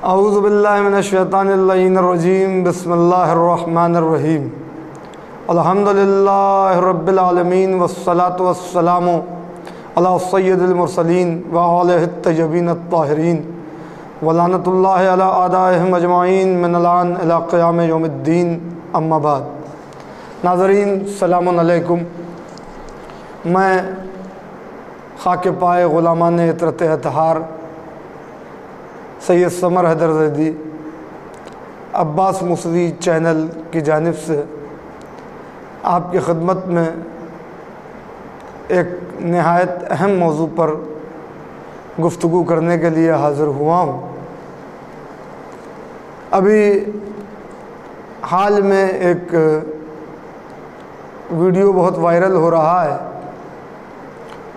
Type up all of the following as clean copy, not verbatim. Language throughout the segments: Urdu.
اعوذ باللہ من الشیطان اللعین الرجیم بسم اللہ الرحمن الرحیم الحمدللہ رب العالمین والصلاة والسلام علی سید المرسلین وآلہ الطیبین الطاہرین ولعنۃ اللہ علی اعدائہم اجمعین من الآن الی قیام یوم الدین اما بعد۔ ناظرین السلام علیکم، میں خاک پائے غلامان عطرت اطہار سید سمر حیدر زیدی عباس موسوی چینل کی جانب سے آپ کی خدمت میں ایک نہایت اہم موضوع پر گفتگو کرنے کے لیے حاضر ہوا ہوں۔ ابھی حال میں ایک ویڈیو بہت وائرل ہو رہا ہے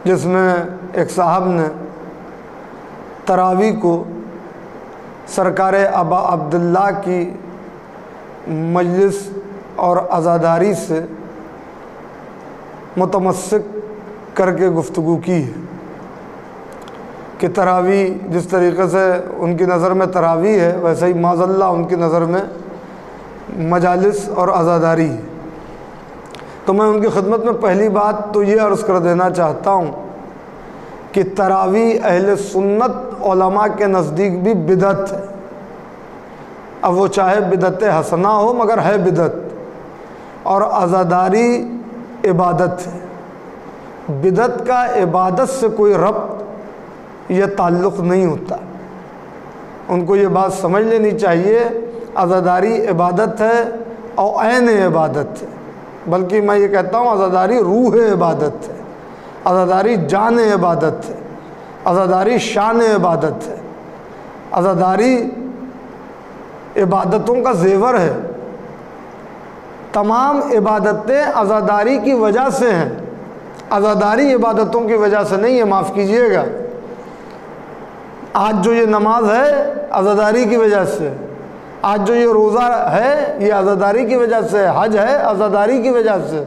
جس میں ایک صاحب نے تراویح کو سرکار ابا عبداللہ کی مجلس اور عزاداری سے متمسک کر کے گفتگو کی ہے کہ تراویح جس طریقے سے ان کی نظر میں تراویح ہے ویسے ہی معاذ اللہ ان کی نظر میں مجالس اور عزاداری ہے۔ تو میں ان کی خدمت میں پہلی بات تو یہ عرض کر دینا چاہتا ہوں کہ تراویح اہل سنت علماء کے نزدیک بھی بدعت ہے۔ اب وہ چاہے بدعت حسنہ ہو مگر ہے بدعت، اور عزاداری عبادت ہے۔ بدعت کا عبادت سے کوئی ربط یا تعلق نہیں ہوتا، ان کو یہ بات سمجھ لینی چاہیے۔ عزاداری عبادت ہے اور عین عبادت ہے، بلکہ میں یہ کہتا ہوں عزاداری روح عبادت ہے، عزاداری جان عبادت ہے، عزاداری شان عبادت ہے، عزاداری عبادتوں کا زیور ہے۔ تمام عبادتیں عزاداری کی وجہ سے ہیں، عزاداری عبادتوں کی وجہ سے نہیں ہے، معاف کیجئے گا۔ آج جو یہ نماز ہے عزاداری کی وجہ سے، آج جو یہ روزہ ہے یہ عزاداری کی وجہ سے، حج ہے عزاداری کی وجہ سے،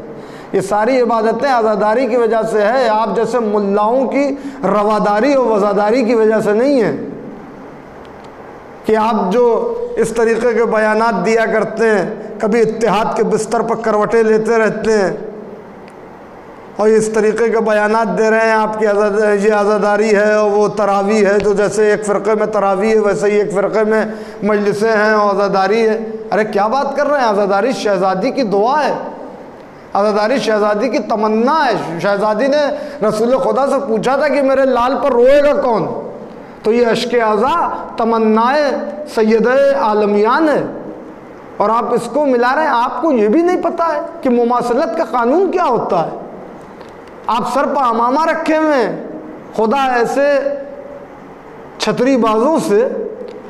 یہ ساری عبادتیں عزاداری کی وجہ سے ہے۔ آپ جیسے ملاؤں کی رواداری اور وزاداری کی وجہ سے نہیں ہے کہ آپ جو اس طریقے کے بیانات دیا کرتے ہیں، کبھی اتحاد کے بستر پر کروٹیں لیتے رہتے ہیں اور اس طریقے کے بیانات دے رہے ہیں آپ کی یہ عزاداری ہے اور وہ تراویح ہے، تو جیسے ایک فرقے میں تراویح ہے ویسے ہی ایک فرقے میں مجلسیں ہیں اور عزاداری ہے۔ ارے کیا بات کر رہے ہیں؟ عزاداری شہزادی کی دعا ہے، عزاداری شہزادی کی تمنا ہے۔ شہزادی نے رسول خدا سے پوچھا تھا کہ میرے لال پر روئے گا کون، تو یہ اشک عزا تمنائے سید عالمیان ہے، اور آپ اس کو ملا رہے ہیں۔ آپ کو یہ بھی نہیں پتا ہے کہ مماثلت کا قانون کیا ہوتا ہے؟ آپ سر پہ امامہ رکھے ہوئے ہیں، خدا ایسے چھتری بازوں سے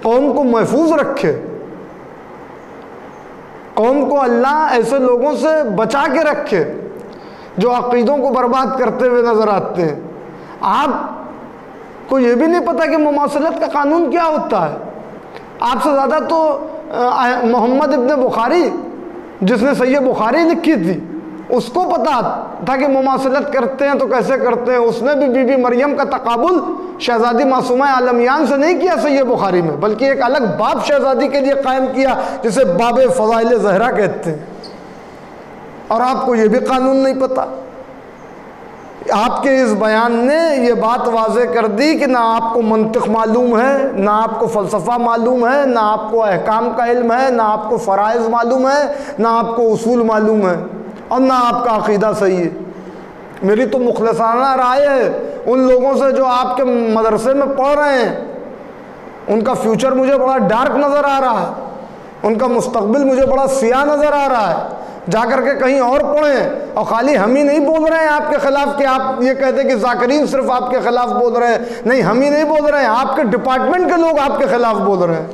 قوم کو محفوظ رکھے، قوم کو اللہ ایسے لوگوں سے بچا کے رکھے جو عقیدوں کو برباد کرتے ہوئے نظر آتے ہیں۔ آپ کو یہ بھی نہیں پتا کہ مماثلت کا قانون کیا ہوتا ہے۔ آپ سے زیادہ تو محمد ابن بخاری جس نے صحیح بخاری لکھی تھی اس کو پتا تھا کہ مماثلت کرتے ہیں تو کیسے کرتے ہیں۔ اس نے بھی بی بی مریم کا تقابل شہزادی معصومہ عالمیان سے نہیں کیا صحیح بخاری میں، بلکہ ایک الگ باب شہزادی کے لیے قائم کیا جسے باب فضائل زہرا کہتے ہیں، اور آپ کو یہ بھی قانون نہیں پتا۔ آپ کے اس بیان نے یہ بات واضح کر دی کہ نہ آپ کو منطق معلوم ہے، نہ آپ کو فلسفہ معلوم ہے، نہ آپ کو احکام کا علم ہے، نہ آپ کو فرائض معلوم ہے، نہ آپ کو اصول معلوم ہے، اور نہ آپ کا عقیدہ صحیح ہے۔ میری تو مخلصانہ رائے ہے ان لوگوں سے جو آپ کے مدرسے میں پڑھ رہے ہیں، ان کا فیوچر مجھے بڑا ڈارک نظر آ رہا ہے، ان کا مستقبل مجھے بڑا سیاہ نظر آ رہا ہے۔ جا کر کے کہیں اور پڑھیں، اور خالی ہم ہی نہیں بول رہے ہیں آپ کے خلاف کہ آپ یہ کہتے کہ ذاکرین صرف آپ کے خلاف بول رہے ہیں، نہیں ہم ہی نہیں بول رہے ہیں، آپ کے ڈپارٹمنٹ کے لوگ آپ کے خلاف بول رہے ہیں۔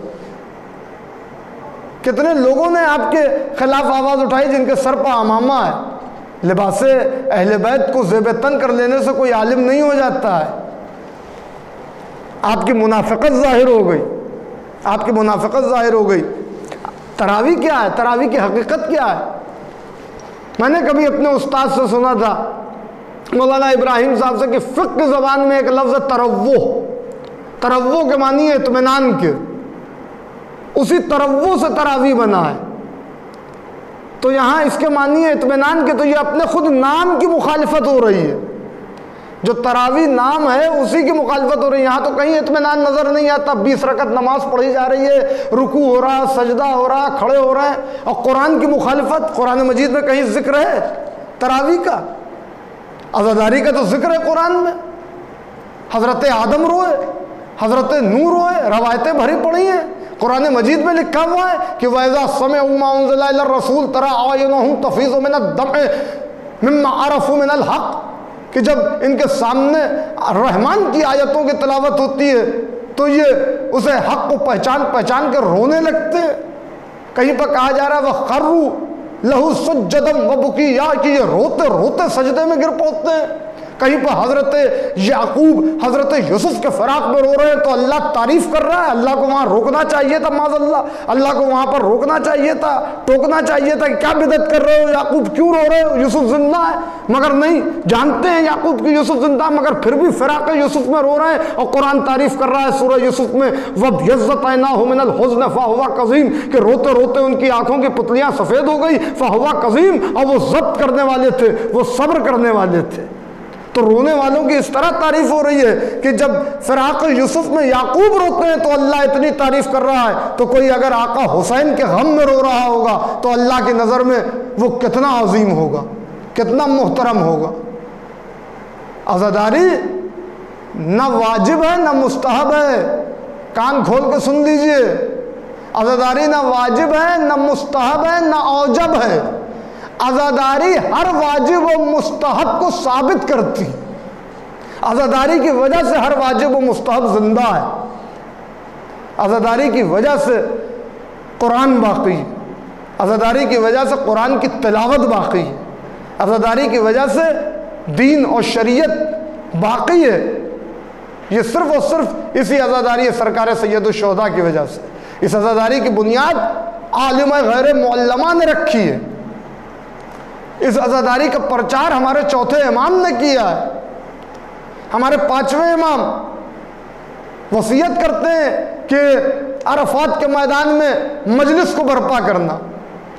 کتنے لوگوں نے آپ کے خلاف آواز اٹھائی جن کے سر پہ امامہ ہے۔ لباس اہل بیت کو زیب تن کر لینے سے کوئی عالم نہیں ہو جاتا ہے۔ آپ کی منافقت ظاہر ہو گئی، آپ کی منافقت ظاہر ہو گئی۔ تراویح کیا ہے؟ تراویح کی حقیقت کیا ہے؟ میں نے کبھی اپنے استاد سے سنا تھا مولانا ابراہیم صاحب سے کہ فقہ کی زبان میں ایک لفظ ہے تروح کے معنی ہے اطمینان کے، اسی تروع سے تراویح بنا ہے۔ تو یہاں اس کے معنی ہے اطمینان کے، تو یہ اپنے خود نام کی مخالفت ہو رہی ہے۔ جو تراویح نام ہے اسی کی مخالفت ہو رہی ہے۔ یہاں تو کہیں اطمینان نظر نہیں آتا، 20 رکعت نماز پڑھی جا رہی ہے، رکوع ہو رہا، سجدہ ہو رہا، کھڑے ہو رہے ہیں، اور قرآن کی مخالفت۔ قرآن مجید میں کہیں ذکر ہے تراویح کا؟ عزاداری کا تو ذکر ہے قرآن میں۔ حضرت آدم روئے، حضرت نوح روئے، روایتیں بھری پڑی ہیں، قرآن مجید میں لکھا ہوا ہے کہ وَإِذَا سَمِعُوا مَا أُنزِلَ إِلَى الرَّسُولِ تَرَىٰ أَعْيُنَهُمْ تَفِيضُ مِنَ الدَّمْعِ مِمَّا عَرَفُوا مِنَ الْحَقِّ، کہ جب ان کے سامنے رحمان کی آیتوں کی تلاوت ہوتی ہے تو یہ اسے حق کو پہچان کے رونے لگتے ہیں۔ کہیں پر کہا جا رہا ہے وَخَرُّوا لَهُ سُجَّدًا وَبُكِيًّا، کہ یہ روتے روتے سجدے میں گر پڑتے ہیں۔ کہیں پر حضرت یعقوب حضرت یوسف کے فراق میں رو رہے ہیں تو اللہ تعریف کر رہا ہے۔ اللہ کو وہاں روکنا چاہیے تھا، معاذ اللہ کو وہاں پر روکنا چاہیے تھا، ٹوکنا چاہیے تھا کہ کیا بدعت کر رہے ہو، یعقوب کیوں رو رہے ہو، یوسف زندہ ہے۔ مگر نہیں، جانتے ہیں یعقوب کی یوسف زندہ، مگر پھر بھی فراق یوسف میں رو رہے ہیں، اور قرآن تعریف کر رہا ہے سورہ یوسف میں وَابْيَضَّتْ عَيْنَاهُ مِنَ الْحُزْنِ فَهُوَ كَظِيمٌ، کہ روتے روتے ان کی آنکھوں کی پتلیاں سفید ہو گئی، فَهُوَ كَظِيمٌ، اور وہ ضبط کرنے والے تھے، وہ صبر کرنے والے تھے۔ تو رونے والوں کی اس طرح تعریف ہو رہی ہے کہ جب فراق یوسف میں یعقوب روتے ہیں تو اللہ اتنی تعریف کر رہا ہے، تو کوئی اگر آقا حسین کے غم میں رو رہا ہوگا تو اللہ کی نظر میں وہ کتنا عظیم ہوگا، کتنا محترم ہوگا۔ عزاداری نہ واجب ہے نہ مستحب ہے، کان کھول کے سن لیجئے، عزاداری نہ واجب ہے نہ مستحب ہے نہ اوجب ہے۔ عزاداری ہر واجب و مستحب کو ثابت کرتی، عزاداری کی وجہ سے ہر واجب و مستحب زندہ ہے، عزاداری کی وجہ سے قرآن باقی ہے، عزاداری کی وجہ سے قرآن کی تلاوت باقی ہے، عزاداری کی وجہ سے دین اور شریعت باقی ہے۔ یہ صرف اور صرف اسی عزاداری سرکار سید الشہداء کی وجہ سے۔ اس عزاداری کی بنیاد عالم غیر معلمہ نے رکھی ہے۔ اس عزاداری کا پرچار ہمارے چوتھے امام نے کیا ہے۔ ہمارے پانچویں امام وصیت کرتے ہیں کہ عرفات کے میدان میں مجلس کو برپا کرنا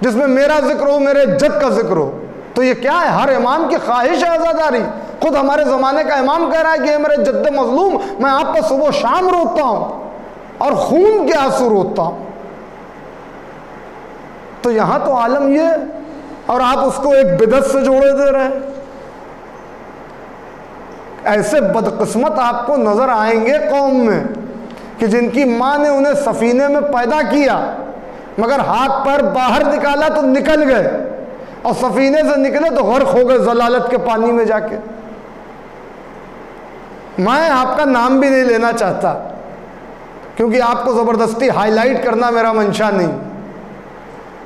جس میں میرا ذکر ہو، میرے جد کا ذکر ہو۔ تو یہ کیا ہے؟ ہر امام کی خواہش ہے عزاداری۔ خود ہمارے زمانے کا امام کہہ رہا ہے کہ اے میرے جد مظلوم، میں آپ پر صبح و شام روتا ہوں اور خون کے آنسو روتا ہوں۔ تو یہاں تو عالم یہ، اور آپ اس کو ایک بدعت سے جوڑے دے رہے ہیں۔ ایسے بدقسمت آپ کو نظر آئیں گے قوم میں کہ جن کی ماں نے انہیں سفینے میں پیدا کیا، مگر ہاتھ پیر باہر نکالا تو نکل گئے، اور سفینے سے نکلے تو غرق ہو گئے ضلالت کے پانی میں جا کے۔ میں آپ کا نام بھی نہیں لینا چاہتا کیونکہ آپ کو زبردستی ہائی لائٹ کرنا میرا منشا نہیں۔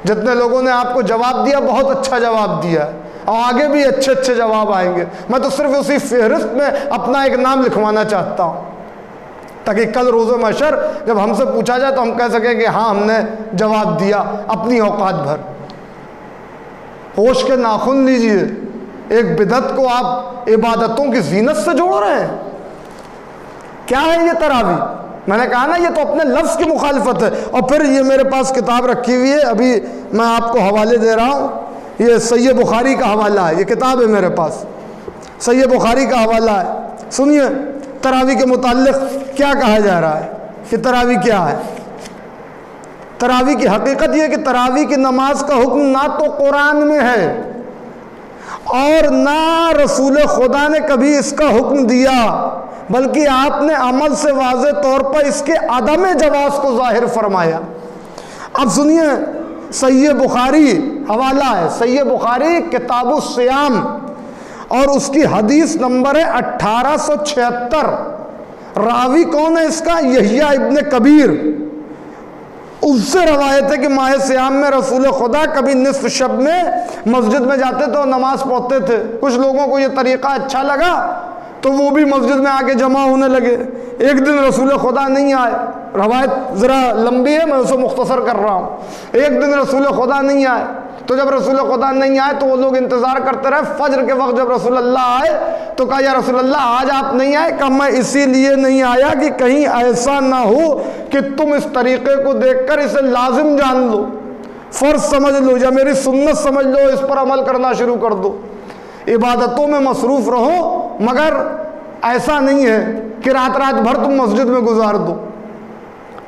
جتنے لوگوں نے آپ کو جواب دیا بہت اچھا جواب دیا، اور آگے بھی اچھے اچھے جواب آئیں گے۔ میں تو صرف اسی فہرست میں اپنا ایک نام لکھوانا چاہتا ہوں تاکہ کل روز محشر جب ہم سے پوچھا جائے تو ہم کہہ سکیں کہ ہاں ہم نے جواب دیا اپنی اوقات بھر۔ ہوش کے ناخن لیجئے، ایک بدعت کو آپ عبادتوں کی زینت سے جوڑ رہے ہیں۔ کیا ہے یہ تراویح؟ میں نے کہا نا یہ تو اپنے لفظ کی مخالفت ہے۔ اور پھر یہ میرے پاس کتاب رکھی ہوئی ہے، ابھی میں آپ کو حوالے دے رہا ہوں، یہ صحیح بخاری کا حوالہ ہے، یہ کتاب ہے میرے پاس، صحیح بخاری کا حوالہ ہے۔ سنیے تراویح کے متعلق کیا کہا جا رہا ہے کہ تراویح کیا ہے۔ تراویح کی حقیقت یہ کہ تراویح کی نماز کا حکم نہ تو قرآن میں ہے اور نہ رسول خدا نے کبھی اس کا حکم دیا، بلکہ آپ نے عمل سے واضح طور پر اس کے عدم جواز کو ظاہر فرمایا۔ اب سنیے، صحیح بخاری حوالہ ہے، صحیح بخاری کتاب الصیام، اور اس کی حدیث نمبر ہے 1876۔ راوی کون ہے اس کا؟ یحییٰ ابن کبیر۔ اس سے روایت ہے کہ ماہ سیام میں رسول خدا کبھی نصف شب میں مسجد میں جاتے تھے اور نماز پڑھتے تھے۔ کچھ لوگوں کو یہ طریقہ اچھا لگا تو وہ بھی مسجد میں آ کے جمع ہونے لگے۔ ایک دن رسول خدا نہیں آئے، روایت ذرا لمبی ہے میں اسے مختصر کر رہا ہوں۔ ایک دن رسول خدا نہیں آئے تو جب رسول خدا نہیں آئے تو وہ لوگ انتظار کرتے رہے. فجر کے وقت جب رسول اللہ آئے تو کہا یا رسول اللہ آج آپ نہیں آئے؟ کہا میں اسی لیے نہیں آیا کہ کہیں ایسا نہ ہو کہ تم اس طریقے کو دیکھ کر اسے لازم جان لو، فرض سمجھ لو یا میری سنت سمجھ لو، اس پر عمل کرنا شروع کر دو، عبادتوں میں مصروف رہو، مگر ایسا نہیں ہے کہ رات رات بھر تم مسجد میں گزار دو.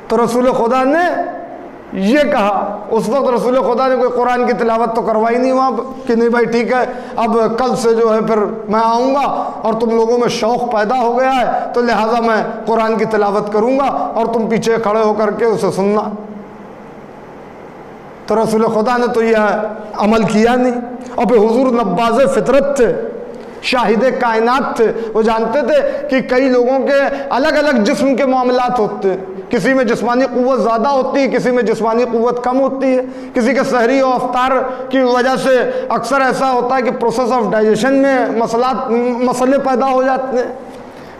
تو رسول خدا نے یہ کہا. اس وقت رسول خدا نے کوئی قرآن کی تلاوت تو کروائی نہیں وہاں کہ نہیں بھائی ٹھیک ہے اب کل سے جو ہے پھر میں آؤں گا اور تم لوگوں میں شوق پیدا ہو گیا ہے تو لہٰذا میں قرآن کی تلاوت کروں گا اور تم پیچھے کھڑے ہو کر کے اسے سننا. تو رسول خدا نے تو یہ عمل کیا نہیں. اور پھر حضور نباز فطرت تھے، شاہد کائنات تھے. وہ جانتے تھے کہ کئی لوگوں کے الگ الگ جسم کے معاملات ہوتے ہیں. کسی میں جسمانی قوت زیادہ ہوتی ہے، کسی میں جسمانی قوت کم ہوتی ہے. کسی کے سحری و افطار کی وجہ سے اکثر ایسا ہوتا ہے کہ پروسیس آف ڈائجیشن میں مسئلے پیدا ہو جاتے ہیں.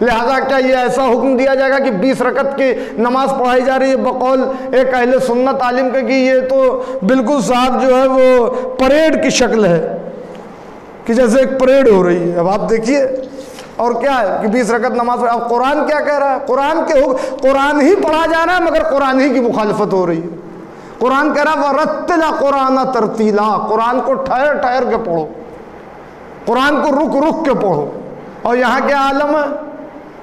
لہذا کیا یہ ایسا حکم دیا جائے گا کہ 20 رکعت کی نماز پڑھائی جا رہی ہے بقول ایک اہل سنت عالم کے کہ یہ تو بالکل صاحب جو ہے وہ پریڈ کی شکل ہے، کہ جیسے ایک پریڈ ہو رہی ہے. اب آپ دیکھیے اور کیا ہے کہ 20 رکعت نماز پڑھ. اب قرآن کیا کہہ رہا ہے؟ قرآن ہی پڑھا جا رہا ہے مگر قرآن ہی کی مخالفت ہو رہی ہے. قرآن کہہ رہا ہے وَرَتِّلْ قُرْآنَ تَرْتِيلًا، قرآن کو ٹھہر ٹھہر کے پڑھو، قرآن کو رک رک کے پڑھو. اور یہاں کیا عالم ہے؟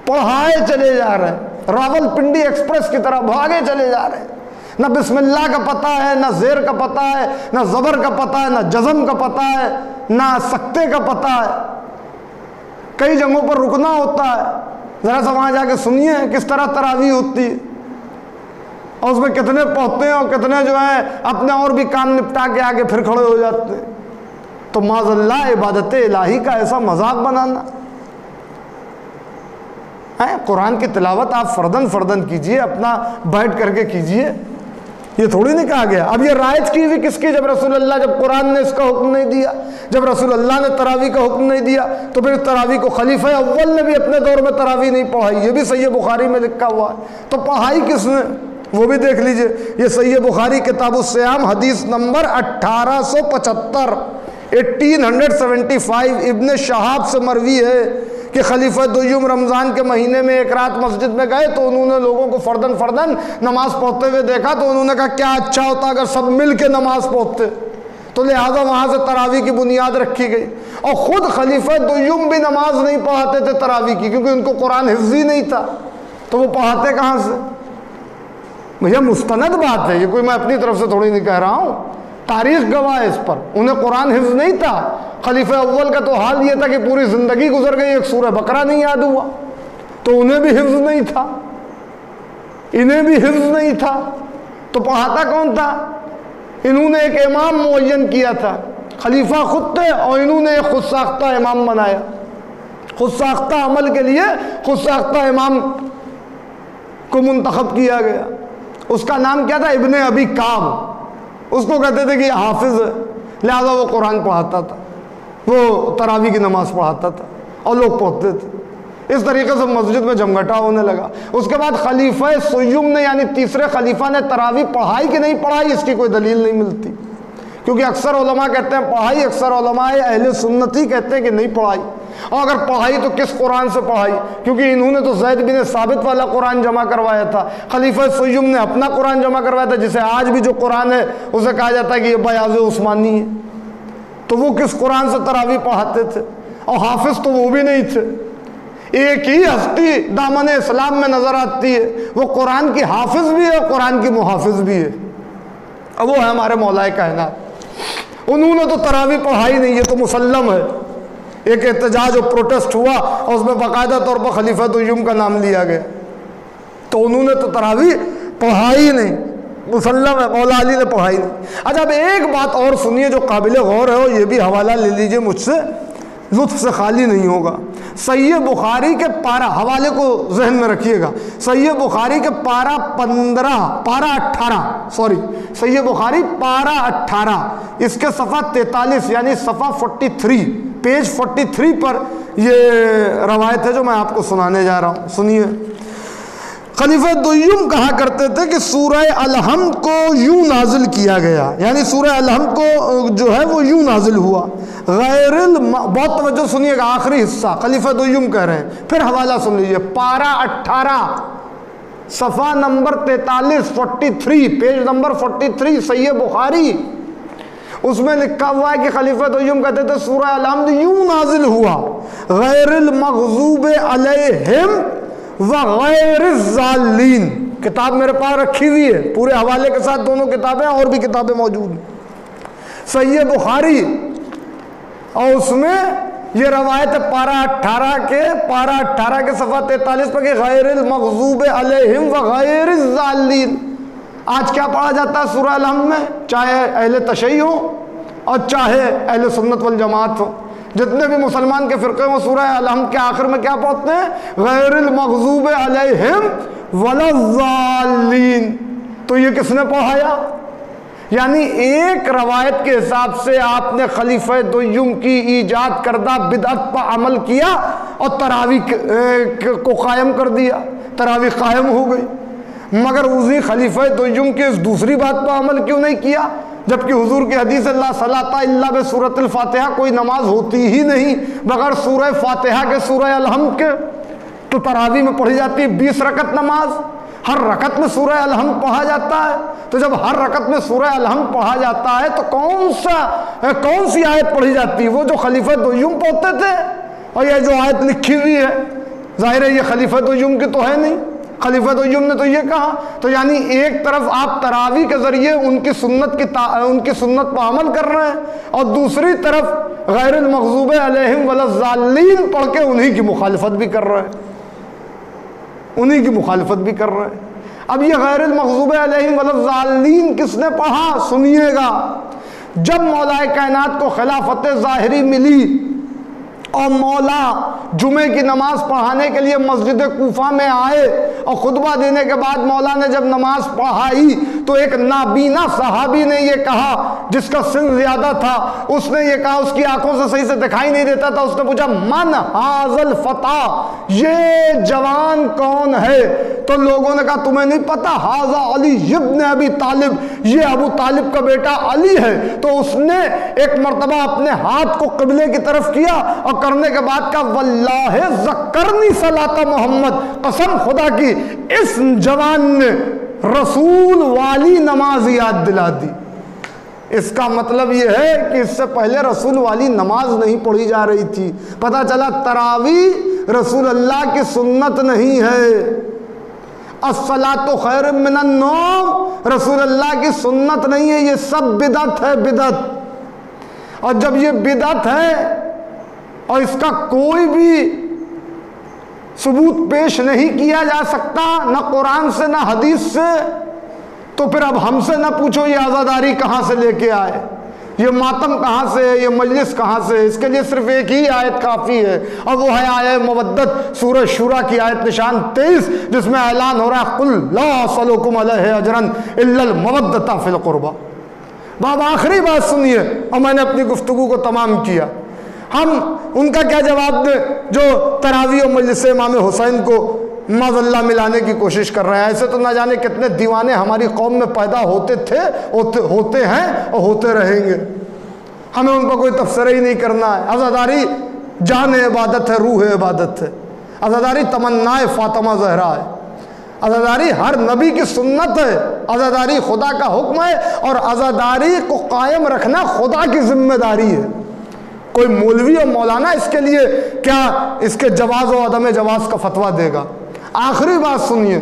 پڑھائے چلے جا رہے ہیں، راول پنڈی ایکسپریس کی طرح بھاگے چلے جا رہے ہیں. نہ بسم اللہ کا پتہ ہے، نہ زیر کا پتہ ہے، نہ زبر کا پتہ ہے، نہ جزم کا پتہ ہے، نہ سکتے کا پتہ ہے. کئی جگہوں پر رکنا ہوتا ہے. ذرا سا وہاں جا کے سنیے کس طرح تراویح ہوتی ہے اور اس میں کتنے پہنچتے ہیں اور کتنے جو ہیں اپنے اور بھی کام نپٹا کے آگے پھر کھڑے ہو جاتے ہیں. تو معاذ اللہ عبادت الہی کا ایسا مذاق بنانا. قرآن کی تلاوت آپ فردن کیجئے، اپنا بیٹھ کر کے کیجئے. یہ تھوڑی نہیں کہا گیا. اب یہ رائج کی ہوئی کس کی؟ جب رسول اللہ، جب قرآن نے اس کا حکم نہیں دیا، جب رسول اللہ نے تراویح کا حکم نہیں دیا تو پھر تراویح کو خلیفہ اول نے بھی اپنے دور میں تراویح نہیں پڑھائی. یہ بھی صحیح بخاری میں لکھا ہوا ہے. تو پڑھائی کس نے؟ وہ بھی دیکھ لیجئے. یہ صحیح بخاری کتاب الصیام حدیث نمبر 1875 1875 ابن شہاب سے مروی ہے کہ خلیفہ دویم رمضان کے مہینے میں ایک رات مسجد میں گئے تو انہوں نے لوگوں کو فردن نماز پڑھتے ہوئے دیکھا تو انہوں نے کہا کیا اچھا ہوتا اگر سب مل کے نماز پڑھتے. تو لہٰذا وہاں سے تراویح کی بنیاد رکھی گئی. اور خود خلیفہ دویم بھی نماز نہیں پڑھاتے تھے تراویح کی، کیونکہ ان کو قرآن حفظی نہیں تھا. تو وہ پڑھاتے کہاں سے؟ یہ مستند بات ہے، یہ کوئی میں اپنی طرف سے تھوڑی نہیں کہہ رہا ہوں. تاریخ گواہ ہے اس پر. انہیں قرآن حفظ نہیں تھا. خلیفہ اول کا تو حال یہ تھا کہ پوری زندگی گزر گئی، ایک سورہ بقرہ نہیں یاد ہوا. تو انہیں بھی حفظ نہیں تھا، انہیں بھی حفظ نہیں تھا. تو پڑھاتا کون تھا؟ انہوں نے ایک امام معین کیا تھا. خلیفہ خود تھے اور انہوں نے ایک خود ساختہ امام بنایا. خود ساختہ عمل کے لیے خود ساختہ امام کو منتخب کیا گیا. اس کا نام کیا تھا؟ ابن ابی کعب. اس کو کہتے تھے کہ یہ حافظ ہے، لہذا وہ قرآن پڑھاتا تھا، وہ تراویح کی نماز پڑھاتا تھا اور لوگ پڑھتے تھے. اس طریقے سے مسجد میں جمگٹا ہونے لگا. اس کے بعد خلیفہ سیوم نے یعنی تیسرے خلیفہ نے تراویح پڑھائی کہ نہیں پڑھائی اس کی کوئی دلیل نہیں ملتی، کیونکہ اکثر علماء کہتے ہیں پڑھائی، اکثر علماء اہل سنت ہی کہتے ہیں کہ نہیں پڑھائی. اور اگر پڑھائی تو کس قرآن سے پڑھائی؟ کیونکہ انہوں نے تو زید بن ثابت والا قرآن جمع کروایا تھا. خلیفہ سیوم نے اپنا قرآن جمع کروایا تھا، جسے آج بھی جو قرآن ہے اسے کہا جاتا ہے کہ یہ بیاض عثمانی ہے. تو وہ کس قرآن سے تراویح پڑھاتے تھے؟ اور حافظ تو وہ بھی نہیں تھے. ایک ہی ہستی دامن اسلام میں نظر آتی ہے، وہ قرآن کی حافظ بھی ہے اور قرآن کی محافظ بھی ہے، اب وہ ہے ہمارے مولا کائنات. انہوں نے تو تراویح پڑھائی نہیں، یہ تو مسلم ہے. ایک احتجاج اور پروٹیسٹ ہوا اور اس میں باقاعدہ طور پر خلیفہ دویم کا نام لیا گیا. تو انہوں نے تو تراویح پڑھائی نہیں، مسلم ہے، مولا علی نے پڑھائی نہیں. اچھا اب ایک بات اور سنیے جو قابل غور ہے، اور یہ بھی حوالہ لے لیجئے مجھ سے، لطف سے خالی نہیں ہوگا. صحیح بخاری کے پارہ، حوالے کو ذہن میں رکھیے گا، صحیح بخاری کے پارہ 18 صحیح بخاری پارہ 18 اس کے صفحہ 43 یعنی صفحہ 43 پیج 43 پر یہ روایت ہے جو میں آپ کو سنانے جا رہا ہوں. سنیے. خلیفہ دویم کہا کرتے تھے کہ سورہ الحمد کو یوں نازل کیا گیا، یعنی سورہ الحمد کو جو ہے وہ یوں نازل ہوا، بہت توجہ سنیے گا، آخری حصہ خلیفہ دویم کہہ رہے ہیں، پھر حوالہ سن لیجیے، پارہ 18 صفحہ نمبر 43 43 پیج نمبر 43 صحیح بخاری، اس میں لکھا ہوا ہے کہ خلیفہ دویم کہتے تھے سورہ الحمد یوں نازل ہوا، غیر المغضوب علیہم وغیر الضالین۔ کتاب میرے پاس رکھی ہوئی ہے پورے حوالے کے ساتھ، دونوں کتابیں اور بھی کتابیں موجود ہیں، صحیح بخاری، اور اس میں یہ روایت پارہ 18 کے صفحہ 43 پر کہ غیر المغضوب علیہم وغیر الضالین۔ آج کیا پڑھا جاتا ہے سورہ الحمد میں؟ چاہے اہل تشیع ہو اور چاہے اہل سنت والجماعت ہو، جتنے بھی مسلمان کے فرقے ہوں، سورہ الحمد کے آخر میں کیا پڑھتے ہیں؟ غیر المغضوب علیہم ولا الضالین۔ تو یہ کس نے پڑھایا؟ یعنی ایک روایت کے حساب سے آپ نے خلیفہ دویم کی ایجاد کردہ بدعت پر عمل کیا اور تراویح کو قائم کر دیا، تراویح قائم ہو گئی، مگر اسی خلیفہ دویم کی اس دوسری بات پر عمل کیوں نہیں کیا؟ جبکہ حضور کی حدیث لا صلاۃ الا بسورۃ الفاتحہ، کوئی نماز ہوتی ہی نہیں بغیر سورہ فاتحہ کے، سورہ الحمد کے۔ تو تراویح میں پڑھی جاتی ہے 20 رکعت نماز، ہر رکعت میں سورہ الحمد پڑھا جاتا ہے، تو جب ہر رکعت میں سورہ الحمد پڑھا جاتا ہے تو کون سی آیت پڑھی جاتی ہے؟ وہ جو خلیفہ دویم پڑھتے تھے، اور یہ جو آیت لکھی ہوئی ہے ظاہر ہے یہ خلیفہ دویم کی تو ہے نہیں، خلیفہ دویم نے تو یہ کہا۔ تو یعنی ایک طرف آپ تراویح کے ذریعے ان کی سنت پر عمل کر رہے ہیں، اور دوسری طرف غیر المغضوب علیہم ولا الضالین پڑھ کے انہی کی مخالفت بھی کر رہے ہیں، اب یہ غیر المغضوب علیہم ولا الضالین کس نے پڑھا؟ سنیے گا، جب مولا کائنات کو خلافت ظاہری ملی اور مولا جمعے کی نماز پڑھانے کے لیے مسجد کوفہ میں آئے، اور خطبہ دینے کے بعد مولا نے جب نماز پڑھائی تو ایک نابینا صحابی نے یہ کہا، جس کا سن زیادہ تھا، اس نے یہ کہا، اس کی آنکھوں سے صحیح سے دکھائی نہیں دیتا تھا، اس نے پوچھا من ھذا الفتى، یہ جوان کون ہے؟ تو لوگوں نے کہا تمہیں نہیں پتا، ھذا علی ابن ابی طالب، یہ ابو طالب کا بیٹا علی ہے۔ تو اس نے ایک مرتبہ اپنے ہاتھ کو قبلے کی طرف کیا اور کرنے کے بعد کہا واللہ ذکرنی صلاۃ محمد، قسم خدا کی اس جوان نے رسول والی نماز یاد دلا دی۔ اس کا مطلب یہ ہے کہ اس سے پہلے رسول والی نماز نہیں پڑھی جا رہی تھی۔ پتہ چلا تراویح رسول اللہ کی سنت نہیں ہے، الصلاۃ خیر من النوم رسول اللہ کی سنت نہیں ہے، یہ سب بدعت ہے، بدعت۔ اور جب یہ بدعت ہے اور اس کا کوئی بھی ثبوت پیش نہیں کیا جا سکتا، نہ قرآن سے نہ حدیث سے، تو پھر اب ہم سے نہ پوچھو یہ عزاداری کہاں سے لے کے آئے، یہ ماتم کہاں سے ہے، یہ مجلس کہاں سے ہے۔ اس کے لیے صرف ایک ہی آیت کافی ہے، اور وہ ہے آیت مودت، سورہ شورى کی آیت نشان 23، جس میں اعلان ہو رہا ہے قل لا اسألکم علیہ اجرا الا المودۃ فی القربى۔ باب آخری بات سنیے، اور میں نے اپنی گفتگو کو تمام کیا۔ ہم ان کا کیا جواب دیں جو تراویح و مجلس امام حسین کو معاذ اللہ ملانے کی کوشش کر رہے ہیں؟ ایسے تو نہ جانے کتنے دیوانے ہماری قوم میں پیدا ہوتے تھے، ہوتے ہیں اور ہوتے رہیں گے، ہمیں ان پر کوئی تبصرہ ہی نہیں کرنا ہے۔ عزاداری جان عبادت ہے، روح عبادت ہے، عزاداری تمنا فاطمہ زہرا ہے، عزاداری ہر نبی کی سنت ہے، عزاداری خدا کا حکم ہے، اور عزاداری کو قائم رکھنا خدا کی ذمہ داری ہے۔ کوئی مولوی اور مولانا اس کے لیے کیا اس کے جواز و عدم جواز کا فتویٰ دے گا؟ آخری بات سنیے،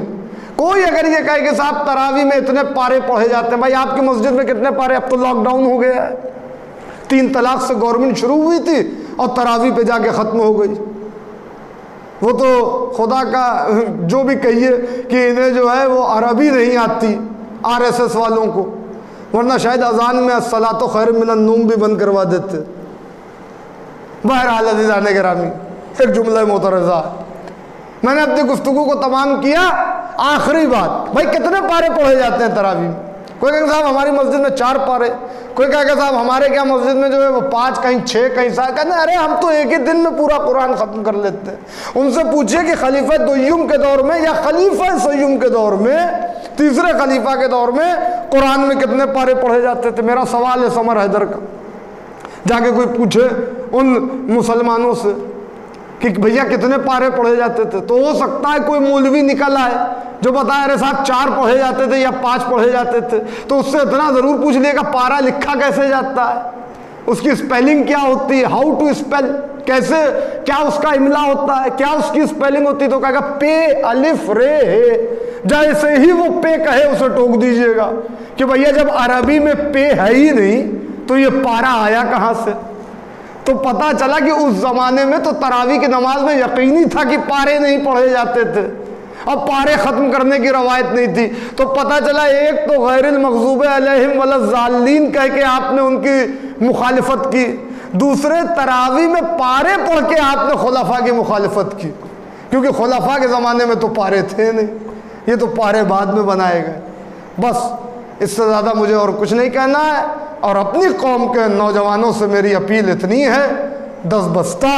کوئی اگر یہ کہے کہ صاحب تراویح میں اتنے پارے پڑھے جاتے ہیں، بھائی آپ کی مسجد میں کتنے پارے؟ اب تو لاک ڈاؤن ہو گیا ہے، 3 طلاق سے گورنمنٹ شروع ہوئی تھی اور تراویح پہ جا کے ختم ہو گئی۔ وہ تو خدا کا جو بھی کہیے کہ انہیں جو ہے وہ عربی نہیں آتی RSS والوں کو، ورنہ شاید اذان میں الصلاۃ خیر من النوم بھی بند کروا دیتے۔ بہرحال عزیزان گرامی، ایک جملہ معترضہ، میں نے اپنی گفتگو کو تمام کیا۔ آخری بات، بھائی کتنے پارے پڑھے جاتے ہیں تراویح میں؟ کوئی کہے صاحب ہماری مسجد میں 4 پارے، کوئی کہے صاحب ہمارے کیا مسجد میں جو ہے وہ 5، کہیں 6، کہیں 7. کہتے ہیں ارے ہم تو ایک ہی دن میں پورا قرآن ختم کر لیتے ہیں. ان سے پوچھئے کہ خلیفہ دویم کے دور میں یا خلیفہ سیوم کے دور میں، تیسرے خلیفہ کے دور میں قرآن میں کتنے پارے پڑھے جاتے تھے؟ میرا سوال ہے سمر حیدر کا. جا کے کوئی پوچھے ان مسلمانوں سے کہ بھیا کتنے پارے پڑھے جاتے تھے، تو ہو سکتا ہے کوئی مولوی نکل آئے جو بتائے ارے صاحب 4 پڑھے جاتے تھے یا 5 پڑھے جاتے تھے. تو اس سے اتنا ضرور پوچھ لیے کہ پارا لکھا کیسے جاتا ہے، اس کی اسپیلنگ کیا ہوتی ہے، ہاؤ ٹو اسپیل، کیسے، کیا اس کا املا ہوتا ہے، کیا اس کی اسپیلنگ ہوتی ہے. تو کہے گا پے الف رے ہے. جیسے ہی وہ پے کہے اسے ٹوک دیجئے گا کہ بھیا جب عربی میں پے ہے ہی نہیں تو یہ پارا آیا کہاں سے. تو پتا چلا کہ اس زمانے میں تو تراویح کی نماز میں یقینی تھا کہ پارے نہیں پڑھے جاتے تھے، اب پارے ختم کرنے کی روایت نہیں تھی. تو پتا چلا ایک تو غیر المغضوب علیہم ولا الضالین کہہ کے آپ نے ان کی مخالفت کی، دوسرے تراویح میں پارے پڑھ کے آپ نے خلفاء کی مخالفت کی، کیونکہ خلفاء کے زمانے میں تو پارے تھے نہیں، یہ تو پارے بعد میں بنائے گئے. بس اس سے زیادہ مجھے اور کچھ نہیں کہنا ہے. اور اپنی قوم کے نوجوانوں سے میری اپیل اتنی ہے دس بستہ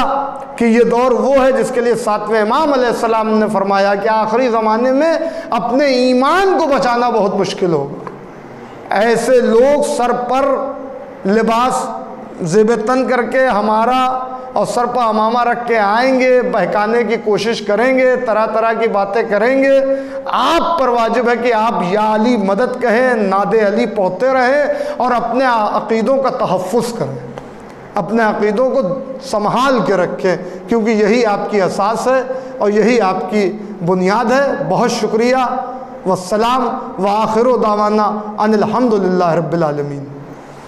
کہ یہ دور وہ ہے جس کے لیے 7ویں امام علیہ السلام نے فرمایا کہ آخری زمانے میں اپنے ایمان کو بچانا بہت مشکل ہوگا. ایسے لوگ سر پر لباس زیب تن کر کے ہمارا اور سر پر امامہ رکھ کے آئیں گے، بہکانے کی کوشش کریں گے، طرح طرح کی باتیں کریں گے. آپ پر واجب ہے کہ آپ یا علی مدد کہیں، ناد علی پڑھتے رہیں اور اپنے عقیدوں کا تحفظ کریں، اپنے عقیدوں کو سنبھال کے رکھیں، کیونکہ یہی آپ کی اساس ہے اور یہی آپ کی بنیاد ہے. بہت شکریہ. والسلام وآخر دعوانا ان الحمدللہ رب العالمین.